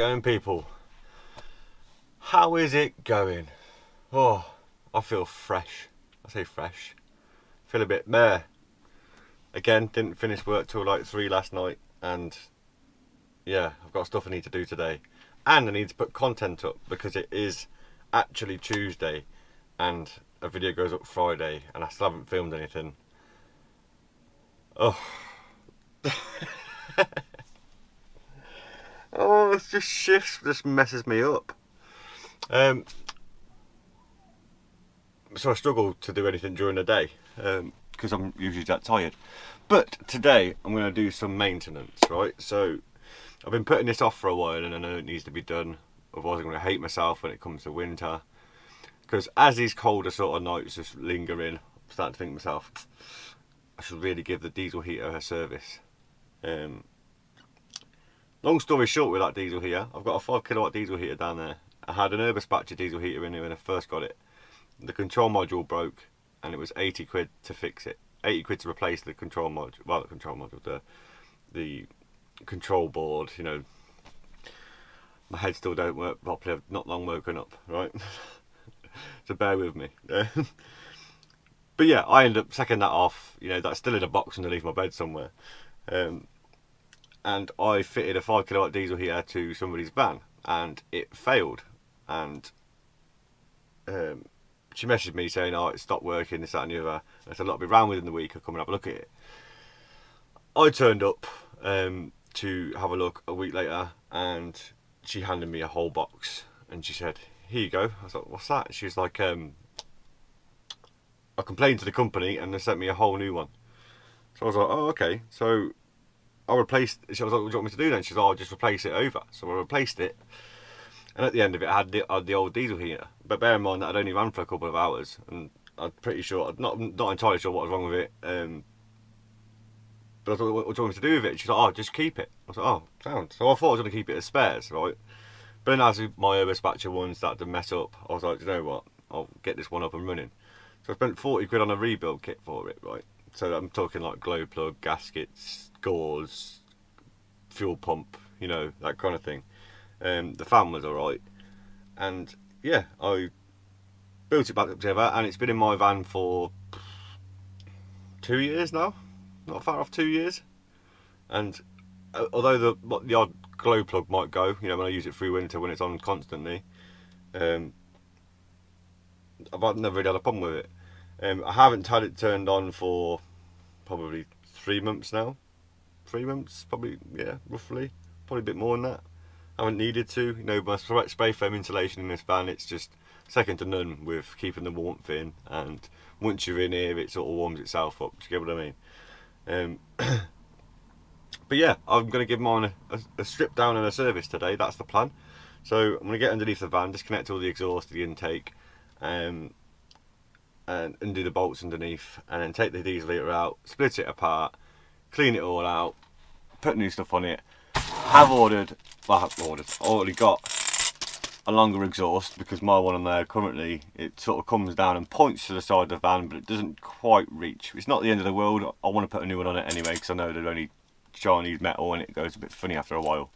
going, people? How is it going? Oh, I feel fresh. I say fresh. Feel a bit meh. Again, didn't finish work till like 3 last night, and yeah, I've got stuff I need to do today. And I need to put content up because it is actually Tuesday and a video goes up Friday and I still haven't filmed anything. Oh. Oh, it's just shifts, just messes me up. So I struggle to do anything during the day because I'm usually that tired. But today I'm going to do some maintenance, right? So I've been putting this off for a while and I know it needs to be done. Otherwise I'm going to hate myself when it comes to winter. Because as these colder sort of nights just linger in, I'm starting to think to myself, I should really give the diesel heater a service. Long story short with that diesel heater, I've got a 5 kilowatt diesel heater down there. I had an Urbaspatcher diesel heater in here when I first got it. The control module broke and it was 80 quid to fix it. 80 quid to replace the control module, well, the control board, you know. My head still don't work properly, I've not long woken up, right? So bear with me. But yeah, I ended up sacking that off, you know, that's still in a box underneath my bed somewhere. And I fitted a 5 kilowatt diesel heater to somebody's van and it failed. And she messaged me saying, oh, it stopped working, this, that and the other. And I said, look, I'll be round within the week, I'll come and have a look at it. I turned up to have a look a week later and she handed me a whole box and she said, here you go. I was like, what's that? She was like, I complained to the company and they sent me a whole new one. So I was like, oh, okay. So I replaced, she was like, what do you want me to do then? She was like, oh, I'll just replace it over. So I replaced it. And at the end of it, I had the old diesel heater. But bear in mind that I'd only ran for a couple of hours. And I'm pretty sure, not entirely sure what was wrong with it. But I thought, what do you want me to do with it? She's like, oh, just keep it. I was like, oh, sound. So I thought I was going to keep it as spares, right? But then as my Urbaspatcher one started to mess up, I was like, you know what? I'll get this one up and running. So I spent 40 quid on a rebuild kit for it, right? So I'm talking like glow plug, gaskets, gauze, fuel pump, you know, that kind of thing. The fan was alright. And yeah, I built it back up together and it's been in my van for 2 years now. Not far off 2 years. And although the odd glow plug might go, you know, when I use it through winter when it's on constantly, I've never really had a problem with it. I haven't had it turned on for probably 3 months now. 3 months, probably, yeah, roughly. Probably a bit more than that. I haven't needed to. You know, my spray foam insulation in this van, it's just second to none with keeping the warmth in. And once you're in here, it sort of warms itself up. Do you get what I mean? But yeah, I'm going to give mine a strip down and a service today. That's the plan. So I'm going to get underneath the van, disconnect all the exhaust, the intake, and undo the bolts underneath, and then take the diesel heater out, split it apart, clean it all out, put new stuff on it. I already got a longer exhaust because my one on there currently, it sort of comes down and points to the side of the van, but it doesn't quite reach. It's not the end of the world. I want to put a new one on it anyway because I know they're only Chinese metal and it goes a bit funny after a while.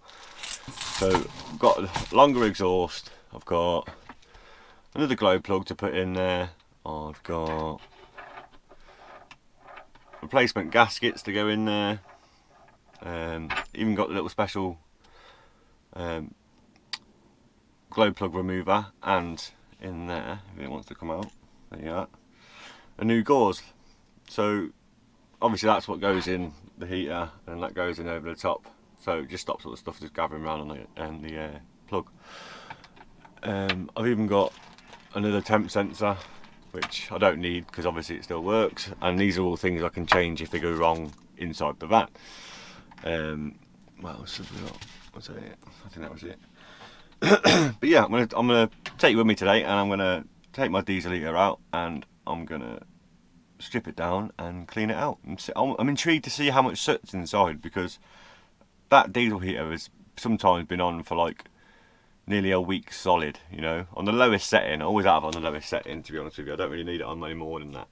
So I've got a longer exhaust, I've got another glow plug to put in there, I've got replacement gaskets to go in there, even got the little special glow plug remover, and in there, if it wants to come out, there you are, a new gauze. So obviously that's what goes in the heater and that goes in over the top, so it just stops all the stuff just gathering around on the plug. I've even got another temp sensor which I don't need because obviously it still works, and these are all things I can change if they go wrong inside the van. What else have we got? Was that it? I think that was it. But yeah, I'm gonna take you with me today, and I'm gonna take my diesel heater out and I'm gonna strip it down and clean it out. I'm intrigued to see how much soot's inside, because that diesel heater has sometimes been on for like nearly a week solid, you know, on the lowest setting. I always have on the lowest setting, to be honest with you. I don't really need it on any more than that.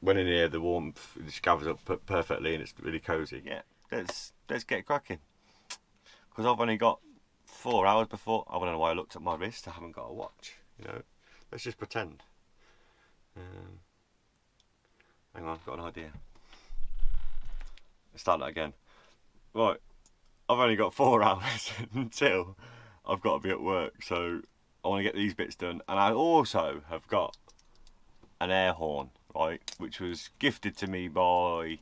When in here, the warmth just gathers up perfectly and it's really cosy. Yeah, let's get cracking. because I've only got 4 hours before. I don't know why I looked at my wrist. I haven't got a watch. You know, let's just pretend. Hang on, I've got an idea. Let's start that again. Right, I've only got 4 hours until I've got to be at work, so I want to get these bits done. And I also have got an air horn, right, which was gifted to me by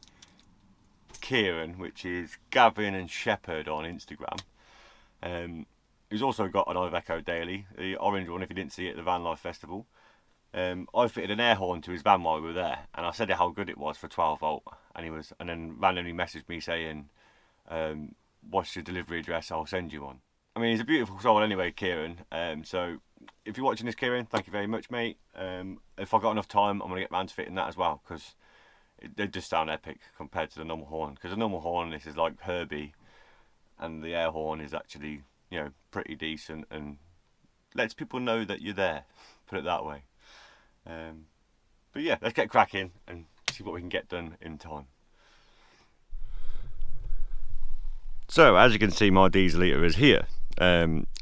Kieran, which is Gavin and Shepherd on Instagram. He's also got an Iveco Daily, the orange one if you didn't see it at the Vanlife Festival. I fitted an air horn to his van while we were there, and I said how good it was for 12 volt, and then randomly messaged me saying, what's your delivery address, I'll send you one. I mean, he's a beautiful soul anyway, Kieran, so if you're watching this, Kieran, thank you very much, mate. If I got enough time, I'm going to get round to fitting that as well, because they just sound epic compared to the normal horn, because the normal horn, this is like Herbie, and the air horn is actually, you know, pretty decent, and lets people know that you're there, put it that way. But yeah, let's get cracking and see what we can get done in time. So as you can see, my diesel heater is here.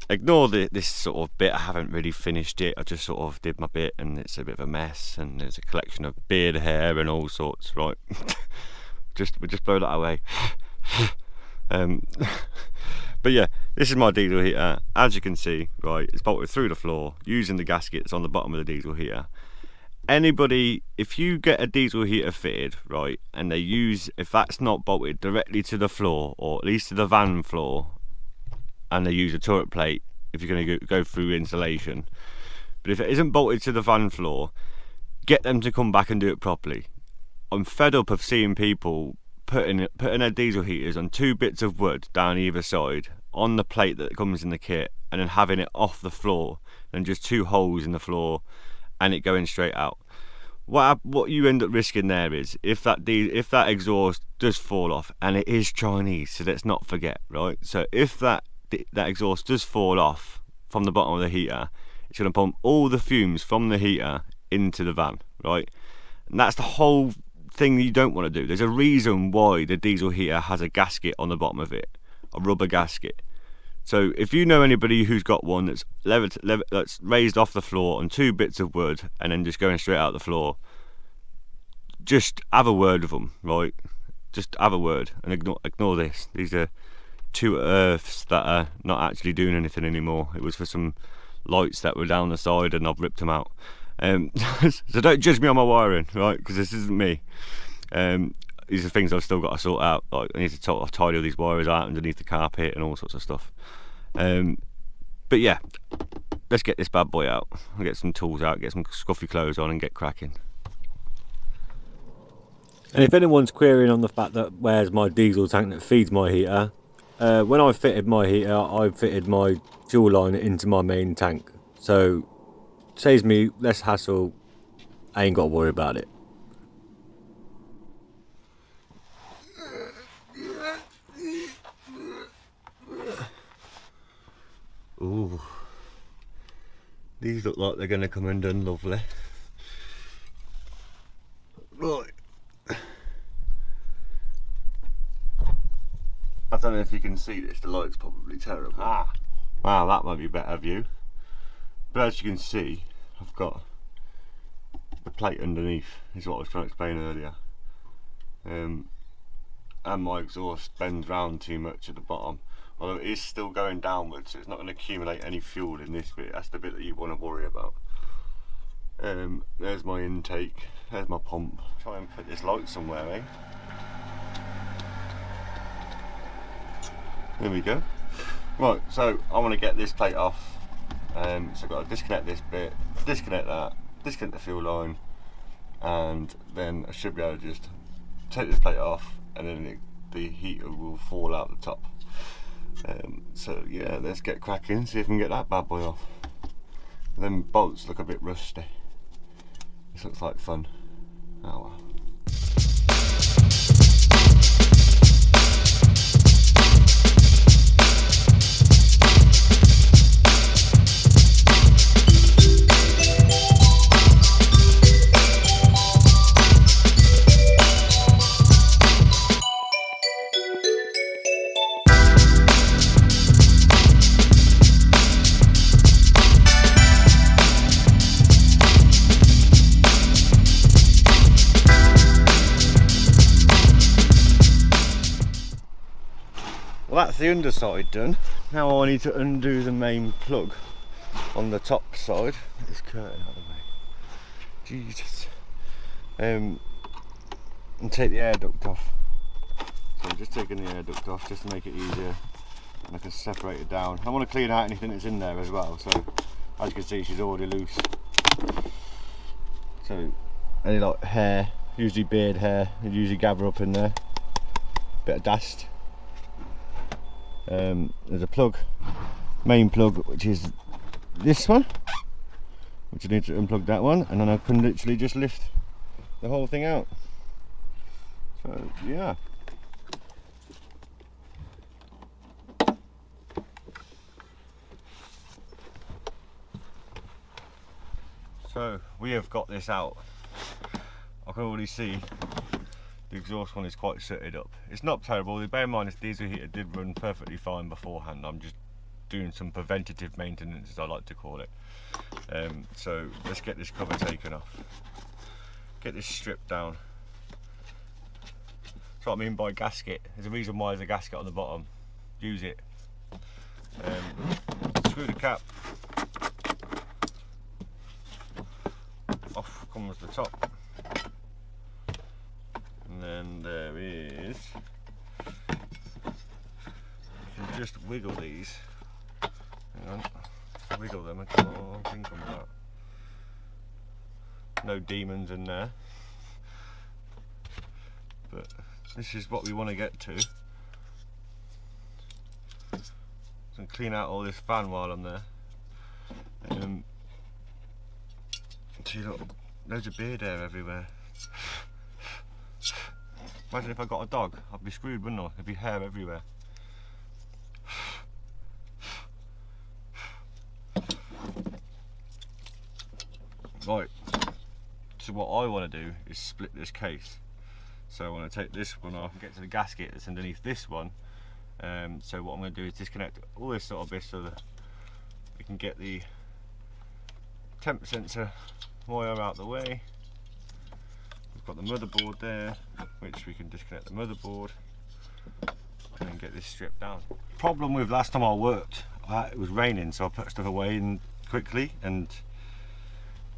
Ignore this sort of bit, I haven't really finished it, I just sort of did my bit and it's a bit of a mess and there's a collection of beard hair and all sorts, right? We'll just blow that away. But yeah, this is my diesel heater. As you can see, right, it's bolted through the floor using the gaskets on the bottom of the diesel heater. Anybody, if you get a diesel heater fitted, right, and if that's not bolted directly to the floor, or at least to the van floor, and they use a turret plate if you're going to go through insulation, but if it isn't bolted to the van floor, get them to come back and do it properly. I'm fed up of seeing people putting their diesel heaters on 2 bits of wood down either side on the plate that comes in the kit, and then having it off the floor and just 2 holes in the floor and it going straight out. What you end up risking there is if that exhaust does fall off, and it is Chinese, so let's not forget, right? So if that exhaust does fall off from the bottom of the heater, it's going to pump all the fumes from the heater into the van, right? And that's the whole thing you don't want to do. There's a reason why the diesel heater has a gasket on the bottom of it, a rubber gasket. So if you know anybody who's got one that's that's raised off the floor on 2 bits of wood and then just going straight out the floor, just have a word with them, right? Just have a word and ignore this. These are 2 earths that are not actually doing anything anymore. It was for some lights that were down the side and I've ripped them out. So don't judge me on my wiring, right? Because this isn't me. These are things I've still got to sort out. Like I need to tidy all these wires out underneath the carpet and all sorts of stuff. But yeah, let's get this bad boy out. I'll get some tools out, get some scuffy clothes on and get cracking. And if anyone's querying on the fact that where's my diesel tank that feeds my heater, when I fitted my heater, I fitted my fuel line into my main tank. So saves me less hassle, I ain't got to worry about it. Ooh, these look like they're going to come undone lovely. Right. I don't know if you can see this, the light's probably terrible. Wow, that might be a better view. But as you can see, I've got the plate underneath, is what I was trying to explain earlier. And my exhaust bends round too much at the bottom. Although it is still going downwards, so it's not going to accumulate any fuel in this bit. That's the bit that you want to worry about. There's my intake, there's my pump. Try and put this light somewhere, eh? There we go. Right, so I want to get this plate off. So I've got to disconnect this bit, disconnect that, disconnect the fuel line, and then I should be able to just take this plate off, and then the heater will fall out the top. So yeah, let's get cracking, see if we can get that bad boy off. Them bolts look a bit rusty. This looks like fun. Oh well. the underside done. Now I need to undo the main plug on the top side. Get this curtain out of the way. Jesus. And take the air duct off. So I'm just taking the air duct off just to make it easier, and I can separate it down. I want to clean out anything that's in there as well, so as you can see she's already loose. So any like hair, usually beard hair, you usually gather up in there. Bit of dust. There's a plug, main plug, which is this one, which I need to unplug that one, and then I can literally just lift the whole thing out. So yeah. So we have got this out. I can already see the exhaust one is quite sooted up. It's not terrible. Bear in mind this diesel heater did run perfectly fine beforehand. I'm just doing some preventative maintenance, as I like to call it. So let's get this cover taken off. Get this stripped down. That's what I mean by gasket. There's a reason why there's a gasket on the bottom. Use it. Screw the cap. Off comes the top. And then there is, you can just wiggle these. Hang on, wiggle them until the whole thing comes out. No demons in there, but this is what we want to get to. So clean out all this fan while I'm there. See, look, loads of beard hair everywhere. Imagine if I got a dog, I'd be screwed, wouldn't I? There'd be hair everywhere. Right, so what I want to do is split this case. So I want to take this one off and get to the gasket that's underneath this one. So what I'm going to do is disconnect all this sort of bit so that we can get the temp sensor wire out the way. We've got the motherboard there, which we can disconnect the motherboard and then get this stripped down. Problem with last time I worked, it was raining, so I put stuff away quickly, and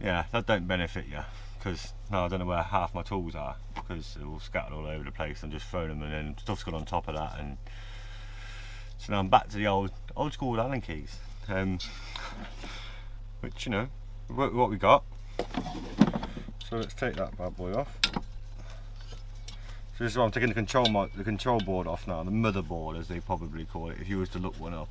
yeah, that don't benefit you, because now I don't know where half my tools are, because they're all scattered all over the place. I'm just throwing them, and then stuff's gone on top of that, and so now I'm back to the old school Allen keys, which, you know, work with what we got. So let's take that bad boy off. So this is why I'm taking the control board off now, the motherboard as they probably call it if you was to look one up.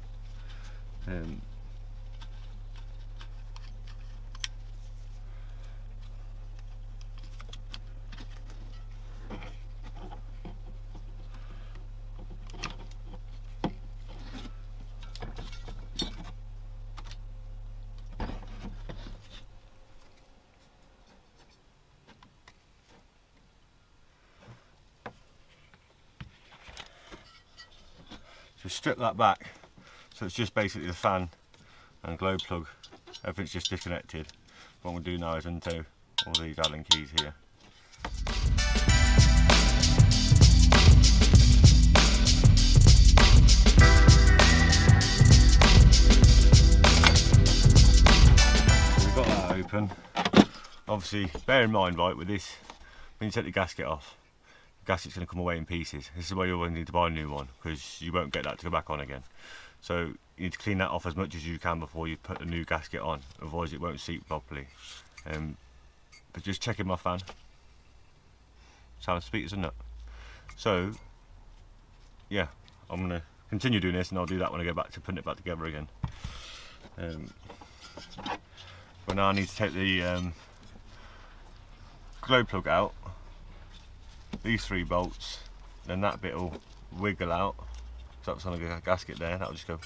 So strip that back, so it's just basically the fan and glow plug, everything's just disconnected. What we'll do now is undo all these Allen keys here. So we've got that open. Obviously, bear in mind, right, with this, when you take the gasket off, gasket's going to come away in pieces. This is why you'll need to buy a new one, because you won't get that to go back on again. So you need to clean that off as much as you can before you put the new gasket on, otherwise it won't seat properly. But just checking my fan. Sounds sweet as a nut. So yeah, I'm going to continue doing this, and I'll do that when I go back to putting it back together again. But now I need to take the glow plug out. These 3 bolts, then that bit will wiggle out, so that's on a gasket there, that'll just go,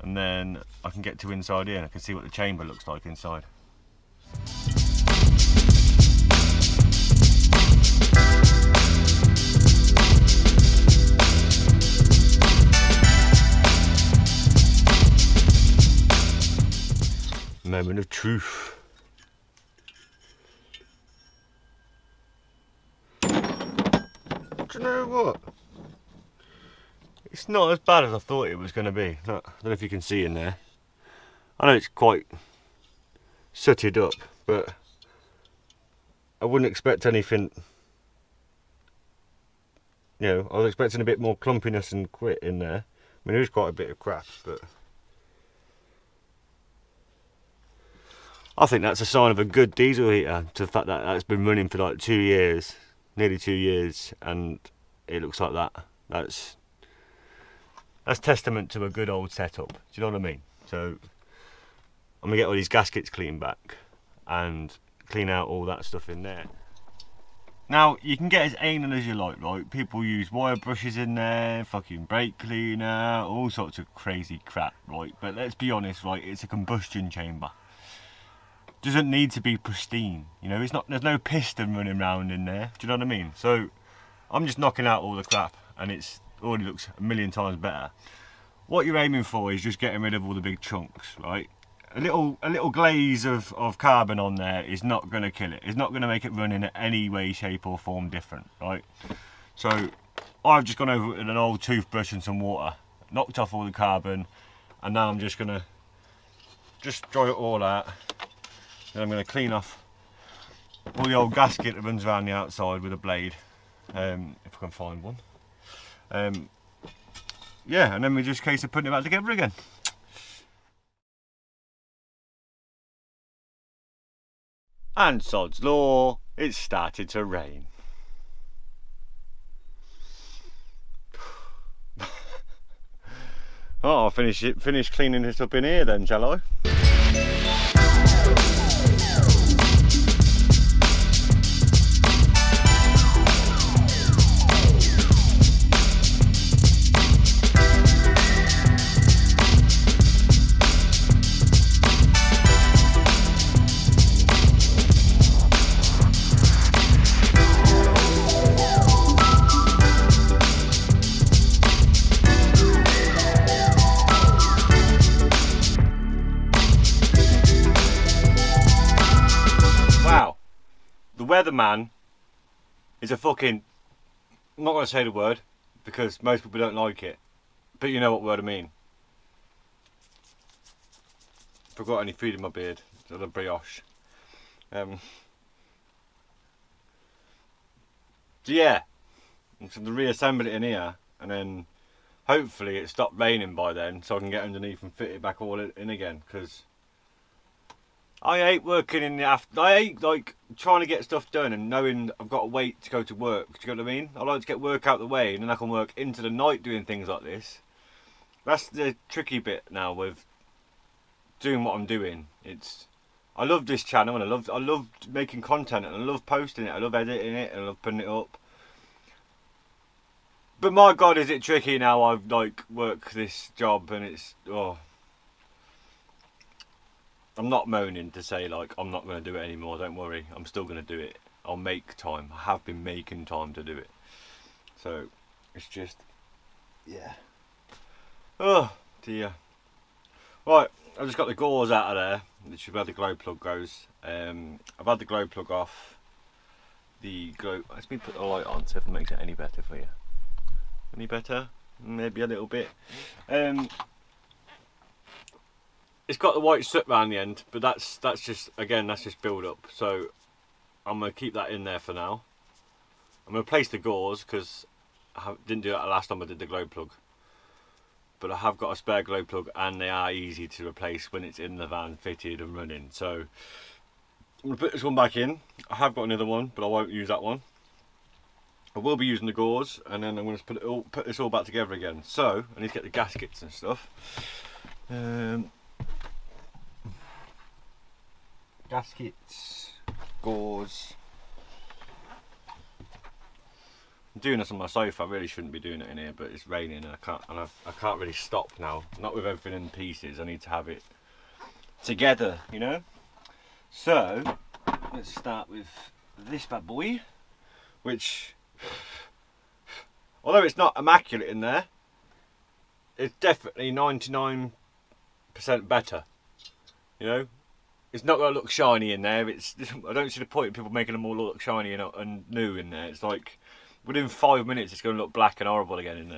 and then I can get to inside here and I can see what the chamber looks like inside. Moment of truth. Do you know what? It's not as bad as I thought it was going to be. I don't know if you can see in there. I know it's quite sooted up, but I wouldn't expect anything. You know, I was expecting a bit more clumpiness and grit in there. I mean, there is quite a bit of crap, but I think that's a sign of a good diesel heater. To the fact that that's been running for like 2 years, nearly 2 years, and it looks like that. That's testament to a good old setup. Do you know what I mean? So I'm gonna get all these gaskets cleaned back and clean out all that stuff in there. Now you can get as anal as you like, right? People use wire brushes in there, fucking brake cleaner, all sorts of crazy crap, right? But let's be honest, right? It's a combustion chamber. Doesn't need to be pristine, you know. It's not. There's no piston running around in there. Do you know what I mean? So I'm just knocking out all the crap, and it's already looks a million times better. What you're aiming for is just getting rid of all the big chunks, right? A little glaze of carbon on there is not going to kill it. It's not going to make it run in any way, shape or form different, right? So I've just gone over with an old toothbrush and some water, knocked off all the carbon, and now I'm just going to dry it all out. Then I'm going to clean off all the old gasket that runs around the outside with a blade, if I can find one. Yeah, and then we just case of putting it back together again. And sod's law, it started to rain. Oh, I'll finish cleaning this up in here then, shall I? Weatherman is a fucking, I'm not going to say the word because most people don't like it, but you know what word I mean. Forgot any food in my beard, so the brioche. So yeah, so the reassemble it in here, and then hopefully it stopped raining by then, so I can get underneath and fit it back all in again. Because I hate working in the after. I hate like trying to get stuff done and knowing I've got to wait to go to work. Do you know what I mean? I like to get work out of the way and then I can work into the night doing things like this. That's the tricky bit now with doing what I'm doing. I love this channel and I love making content and I love posting it. I love editing it and I love putting it up. But my God, is it tricky now? I've like work this job and it's I'm not moaning to say like I'm not going to do it anymore, don't worry, I'm still going to do it. I'll make time. I have been making time to do it. So it's just, yeah. Oh dear. Right, I just got the gauze out of there, which is where the glow plug goes. I've had the glow plug off. Let me put the light on, see if it makes it any better for you. Any better? Maybe a little bit. It's got the white soot around the end, but that's just build up. So I'm gonna keep that in there for now. I'm gonna replace the gauze because I didn't do that last time I did the glow plug. But I have got a spare glow plug and they are easy to replace when it's in the van fitted and running. So I'm gonna put this one back in. I have got another one, but I won't use that one. I will be using the gauze and then I'm going to put this all back together again. So I need to get the gaskets and stuff. Gaskets, gauze. I'm doing this on my sofa. I really shouldn't be doing it in here, but it's raining and I can't really stop now. Not with everything in pieces. I need to have it together, you know. So let's start with this bad boy, which, although it's not immaculate in there, it's definitely 99% better. You know. It's not going to look shiny in there. I don't see the point of people making them all look shiny and new in there. It's like within 5 minutes it's going to look black and horrible again in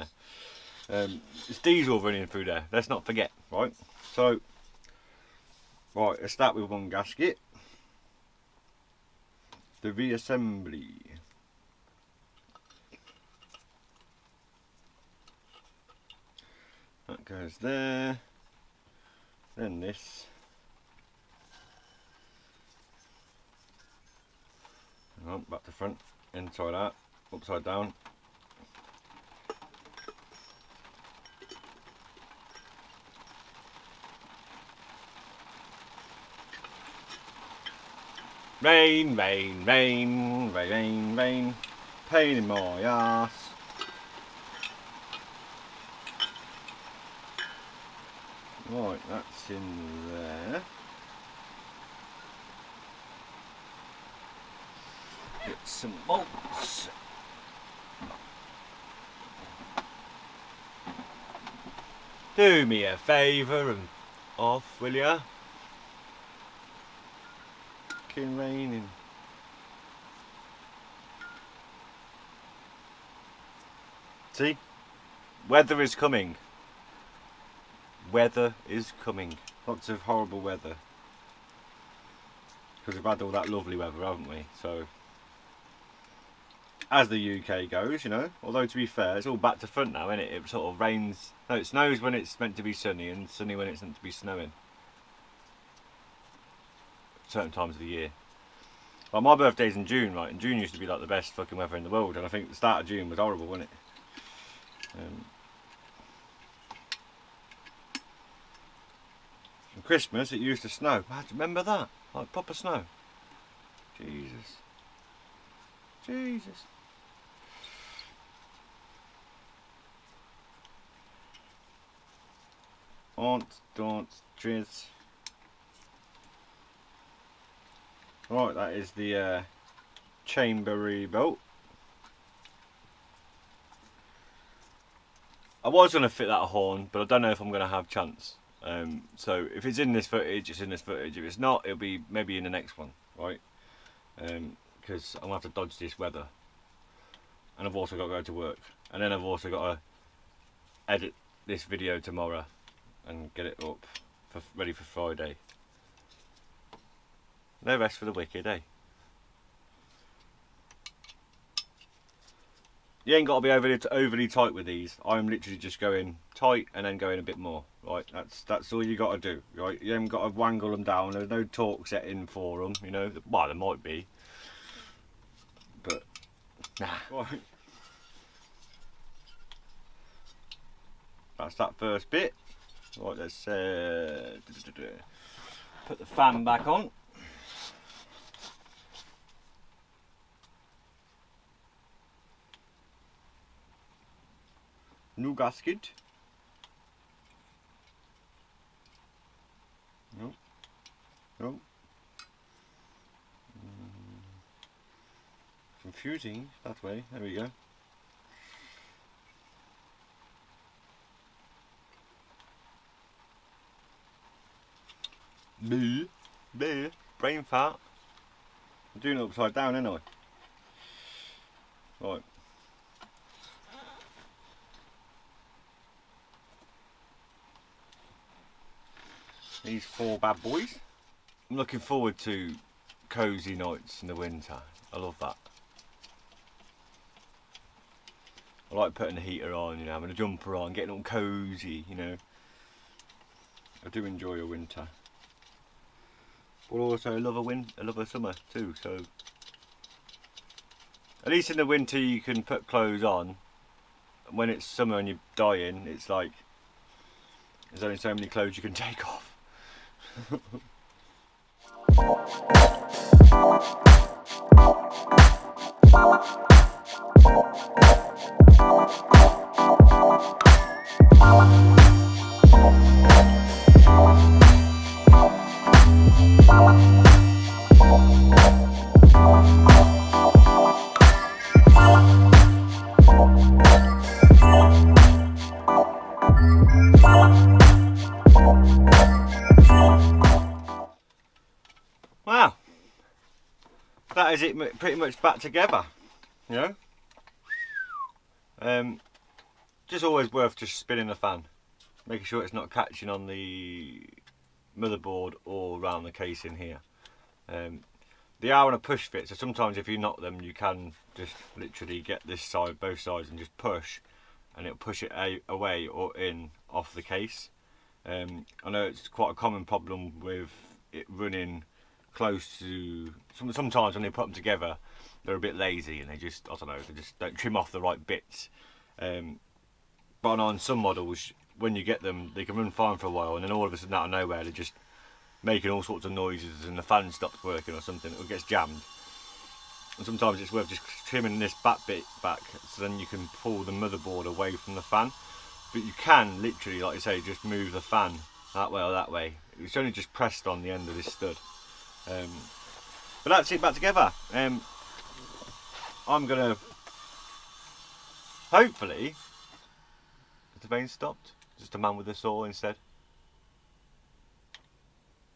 It's diesel running through there, let's not forget, right? So, right, let's start with one gasket. The Reassembly. That goes there. Then this. Hang on, back to front. Inside out. Upside down. Rain, rain, rain, rain, rain, rain. Pain in my ass. Right, that's in there. Get some bolts. Do me a favour and off, will ya? Fucking raining. See? Weather is coming. Weather is coming. Lots of horrible weather. Because we've had all that lovely weather, haven't we? So, as the UK goes, you know, although to be fair, it's all back to front now, isn't it? It sort of rains. No, it snows when it's meant to be sunny and sunny when it's meant to be snowing. Certain times of the year. Like my birthday's in June, right? And June used to be like the best fucking weather in the world, and I think the start of June was horrible, wasn't it? And Christmas, it used to snow. I remember that, like proper snow. Jesus, Jesus. Don't, drizz. Right, that is the chamber rebuilt. I was going to fit that horn, but I don't know if I'm going to have chance. So if it's in this footage, it's in this footage. If it's not, it'll be maybe in the next one, right? Because I'm going to have to dodge this weather. And I've also got to go to work. And then I've also got to edit this video tomorrow and get it up ready for Friday. No rest for the wicked, eh? You ain't got to be overly tight with these. I'm literally just going tight and then going a bit more. Right, that's all you got to do. Right, you haven't got to wangle them down. There's no torque set in for them. You know, well there might be, but nah. Right. That's that first bit. Right, let's put the fan back on. New gasket. No. No. Confusing that way. There we go. Bleh. Bleh. Brain fart. I'm doing it upside down, ain't I? Right. These 4 bad boys. I'm looking forward to cosy nights in the winter. I love that. I like putting the heater on, you know, having a jumper on, getting all cosy, you know. I do enjoy a winter. But also I love a summer too, so at least in the winter you can put clothes on. When it's summer and you're dying, it's like there's only so many clothes you can take off. Wow, that is it pretty much back together, you know. just always worth just spinning the fan, making sure it's not catching on the motherboard or around the casing here. They are on a push fit, so sometimes if you knock them, you can just literally get this side, both sides, and just push, and it'll push it away or in off the case. I know it's quite a common problem with it running close to. Sometimes when they put them together, they're a bit lazy and they just, I don't know, they just don't trim off the right bits. But on some models, when you get them, they can run fine for a while, and then all of a sudden out of nowhere, they're just making all sorts of noises and the fan stops working or something, or gets jammed. And sometimes it's worth just trimming this back bit back, so then you can pull the motherboard away from the fan. But you can literally, like I say, just move the fan that way or that way. It's only just pressed on the end of this stud. But that's it back together. I'm gonna, hopefully, has the vein stopped? Just a man with a saw instead.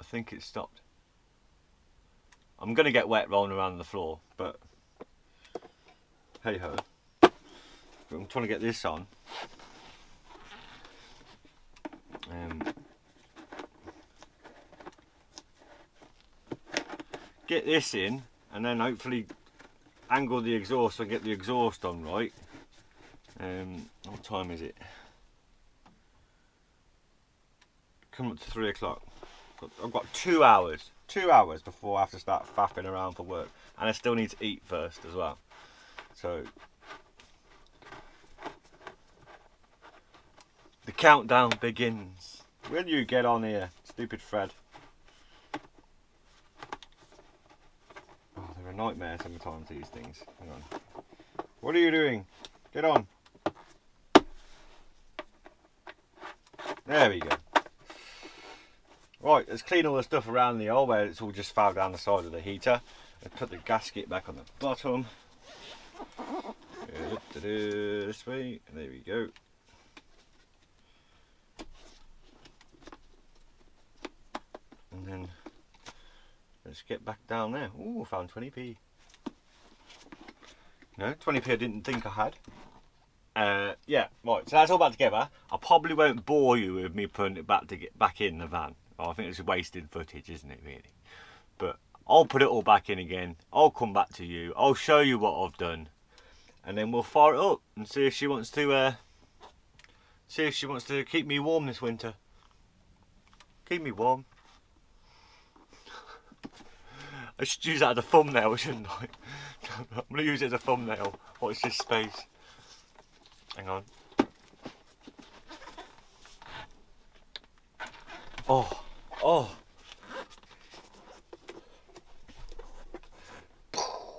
I think it stopped. I'm gonna get wet rolling around the floor, but hey ho. I'm trying to get this on. Get this in, and then hopefully angle the exhaust and get the exhaust on right. What time is it? Come up to 3 o'clock. I've got 2 hours. 2 hours before I have to start faffing around for work, and I still need to eat first as well. So the countdown begins. When you get on here, stupid Fred. Oh, they're a nightmare sometimes, these things. Hang on. What are you doing? Get on. There we go. Right, let's clean all the stuff around the hole where it's all just fouled down the side of the heater, and put the gasket back on the bottom. This way, there we go. And then let's get back down there. Ooh, found 20p. No, 20p I didn't think I had. Yeah, right, so that's all back together. I probably won't bore you with me putting it back in the van. I think it's wasted footage, isn't it, really? But I'll put it all back in again. I'll come back to you. I'll show you what I've done, and then we'll fire it up and see if she wants to. Keep me warm this winter. Keep me warm. I should use that as a thumbnail, shouldn't I? I'm going to use it as a thumbnail. Watch this space. Hang on. Oh.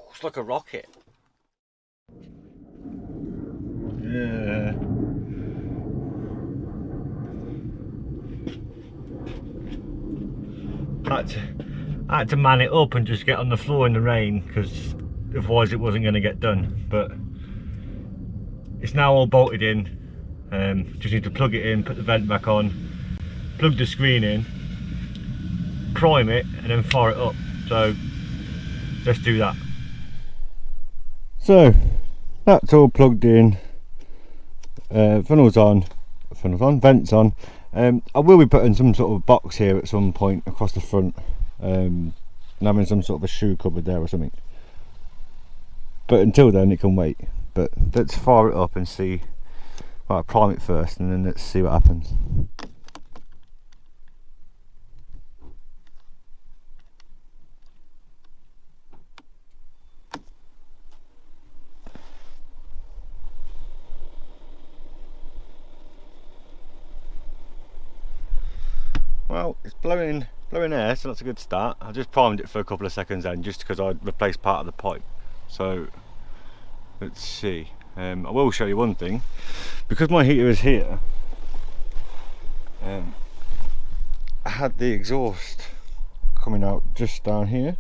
It's like a rocket. Yeah. I had to man it up and just get on the floor in the rain, because otherwise it wasn't going to get done. But it's now all bolted in. Just need to plug it in, put the vent back on, plug the screen in, prime it, and then fire it up. So let's do that. So that's all plugged in. Funnels on, vents on. I will be putting some sort of box here at some point across the front, and having some sort of a shoe cupboard there or something. But until then it can wait. But let's fire it up and see. Right, prime it first, and then let's see what happens. Well, it's blowing air, so that's a good start. I just primed it for a couple of seconds then, just because I'd replaced part of the pipe. So let's see. I will show you one thing. Because my heater is here, I had the exhaust coming out just down here.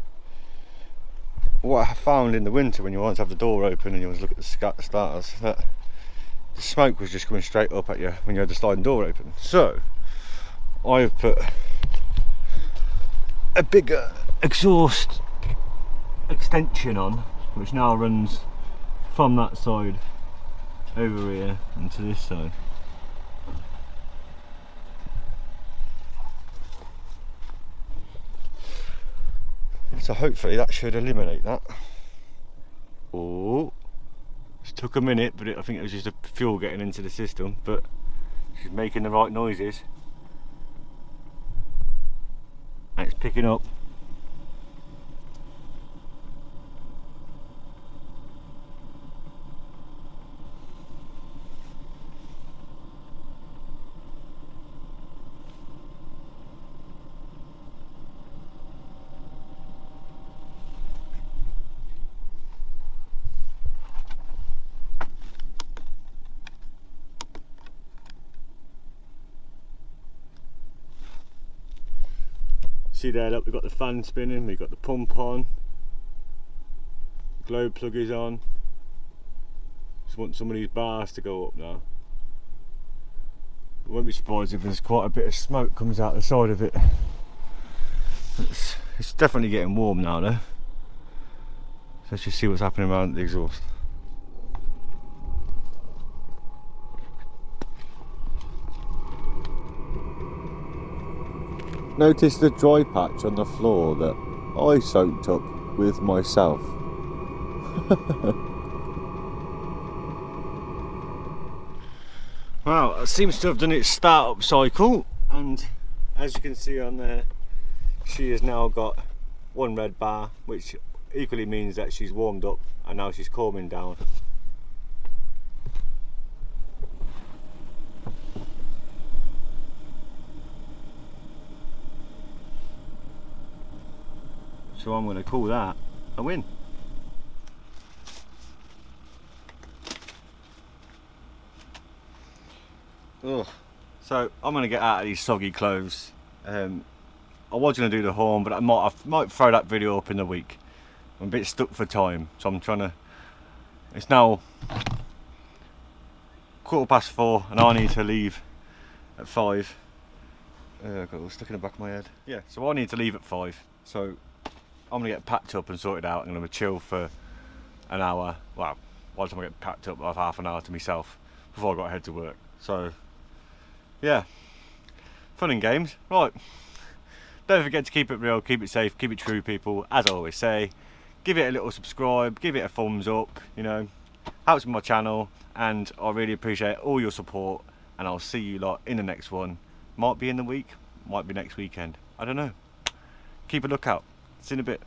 What I found in the winter, when you want to have the door open and you want to look at the starters, that the smoke was just coming straight up at you when you had the sliding door open. So I've put a bigger exhaust extension on, which now runs from that side over here and to this side. So hopefully that should eliminate that. Oh, it took a minute, but I think it was just the fuel getting into the system, but she's making the right noises. And it's picking up. See there, look, we've got the fan spinning, we've got the pump on, globe plug is on. Just want some of these bars to go up now. I won't be surprised if there's quite a bit of smoke comes out the side of it. It's definitely getting warm now though. So let's just see what's happening around the exhaust. Notice the dry patch on the floor that I soaked up with myself. Well, it seems to have done its start-up cycle, and as you can see on there, she has now got one red bar, which equally means that she's warmed up and now she's calming down. So I'm going to call that a win. Ugh. So I'm going to get out of these soggy clothes. I was going to do the horn, but I might throw that video up in the week. I'm a bit stuck for time, so I'm trying to. It's now 4:15 and I need to leave at 5. I got it all stuck in the back of my head. Yeah, so I need to leave at 5. So I'm gonna get packed up and sorted out. I'm gonna chill for an hour. Well, by the time I get packed up, I'll have half an hour to myself before I got to head to work. So, yeah, fun and games. Right, don't forget to keep it real, keep it safe, keep it true, people. As I always say, give it a little subscribe, give it a thumbs up. You know, helps with my channel, and I really appreciate all your support. And I'll see you lot in the next one. Might be in the week, might be next weekend. I don't know. Keep a lookout. See you in a bit.